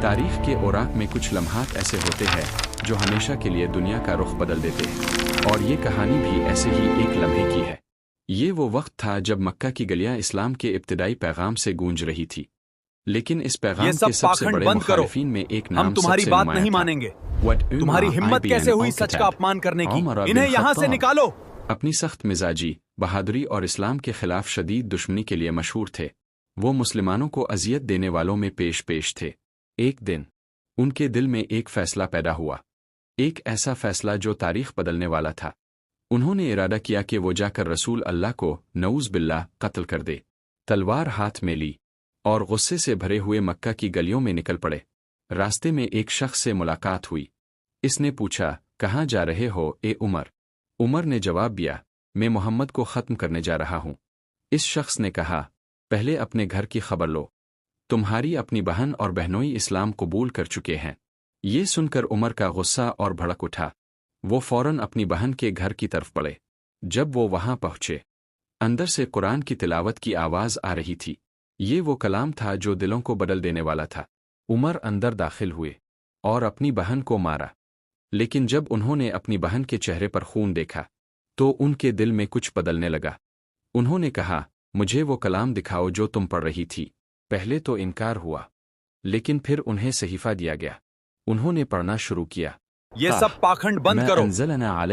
تاریخ کے اوراق میں کچھ لمحات ایسے ہوتے ہیں جو ہمیشہ کے لیے دنیا کا رخ بدل دیتے ہیں، اور یہ کہانی بھی ایسے ہی ایک لمحے کی ہے۔ یہ وہ وقت تھا جب مکہ کی گلیاں اسلام کے ابتدائی پیغام سے گونج رہی تھی، لیکن اس پیغام کے سب سے بڑے مخالفین میں ایک نام ہم تمہاری بات نہیں مانیں گے۔ تمہاری ہمت کیسے ہوئی سچ کا اپمان کرنے کی؟ انہیں یہاں سے نکالو۔ اپنی سخت مزاجی، بہادری اور اسلام کے خلاف شدید دشمنی کے لیے مشہور تھے، وہ مسلمانوں کو اذیت دینے والوں میں پیش تھے۔ ایک دن ان کے دل میں ایک فیصلہ پیدا ہوا، ایک ایسا فیصلہ جو تاریخ بدلنے والا تھا۔ انہوں نے ارادہ کیا کہ وہ جا کر رسول اللہ کو نعوذ باللہ قتل کر دے۔ تلوار ہاتھ میں لی اور غصے سے بھرے ہوئے مکہ کی گلیوں میں نکل پڑے۔ راستے میں ایک شخص سے ملاقات ہوئی۔ اس نے پوچھا، کہاں جا رہے ہو اے عمر؟ عمر نے جواب دیا، میں محمد کو ختم کرنے جا رہا ہوں۔ اس شخص نے کہا، پہلے اپنے گھر کی خبر لو، تمہاری اپنی بہن اور بہنوئی اسلام قبول کر چکے ہیں۔ یہ سن کر عمر کا غصہ اور بھڑک اٹھا۔ وہ فوراً اپنی بہن کے گھر کی طرف بڑھے۔ جب وہ وہاں پہنچے، اندر سے قرآن کی تلاوت کی آواز آ رہی تھی۔ یہ وہ کلام تھا جو دلوں کو بدل دینے والا تھا۔ عمر اندر داخل ہوئے اور اپنی بہن کو مارا، لیکن جب انہوں نے اپنی بہن کے چہرے پر خون دیکھا تو ان کے دل میں کچھ بدلنے لگا۔ انہوں نے کہا، مجھے وہ کلام دکھاؤ جو تم پڑھ رہی تھی۔ پہلے تو انکار ہوا، لیکن پھر انہیں صحیفہ دیا گیا۔ انہوں نے پڑھنا شروع کیا، یہ سب پاکھنڈ بند کرو،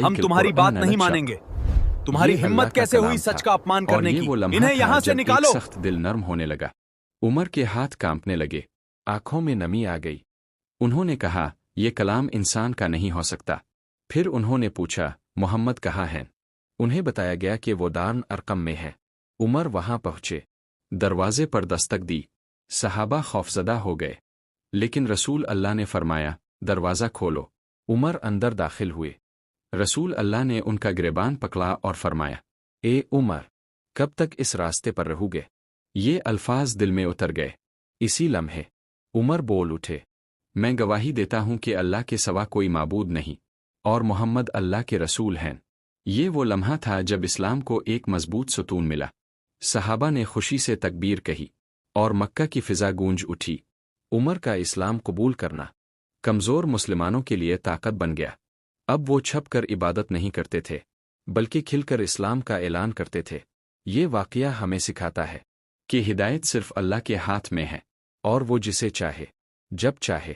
ہم تمہاری بات نہیں مانیں گے۔ تمہاری ہمت کیسے ہوئی سچ کا اپمان کرنے کی؟ انہیں یہاں سے نکالو۔ سخت دل نرم ہونے لگا، عمر کے ہاتھ کانپنے لگے، آنکھوں میں نمی آ گئی۔ انہوں نے کہا، یہ کلام انسان کا نہیں ہو سکتا۔ پھر انہوں نے پوچھا، محمد کہاں ہیں؟ انہیں بتایا گیا کہ وہ دارن ارقم میں ہے۔ عمر وہاں پہنچے، دروازے پر دستک دی۔ صحابہ خوفزدہ ہو گئے، لیکن رسول اللہ نے فرمایا، دروازہ کھولو۔ عمر اندر داخل ہوئے۔ رسول اللہ نے ان کا گریبان پکڑا اور فرمایا، اے عمر، کب تک اس راستے پر رہو گے؟ یہ الفاظ دل میں اتر گئے۔ اسی لمحے عمر بول اٹھے، میں گواہی دیتا ہوں کہ اللہ کے سوا کوئی معبود نہیں اور محمد اللہ کے رسول ہیں۔ یہ وہ لمحہ تھا جب اسلام کو ایک مضبوط ستون ملا۔ صحابہ نے خوشی سے تکبیر کہی اور مکہ کی فضا گونج اٹھی۔ عمر کا اسلام قبول کرنا کمزور مسلمانوں کے لیے طاقت بن گیا۔ اب وہ چھپ کر عبادت نہیں کرتے تھے، بلکہ کھل کر اسلام کا اعلان کرتے تھے۔ یہ واقعہ ہمیں سکھاتا ہے کہ ہدایت صرف اللہ کے ہاتھ میں ہے، اور وہ جسے چاہے، جب چاہے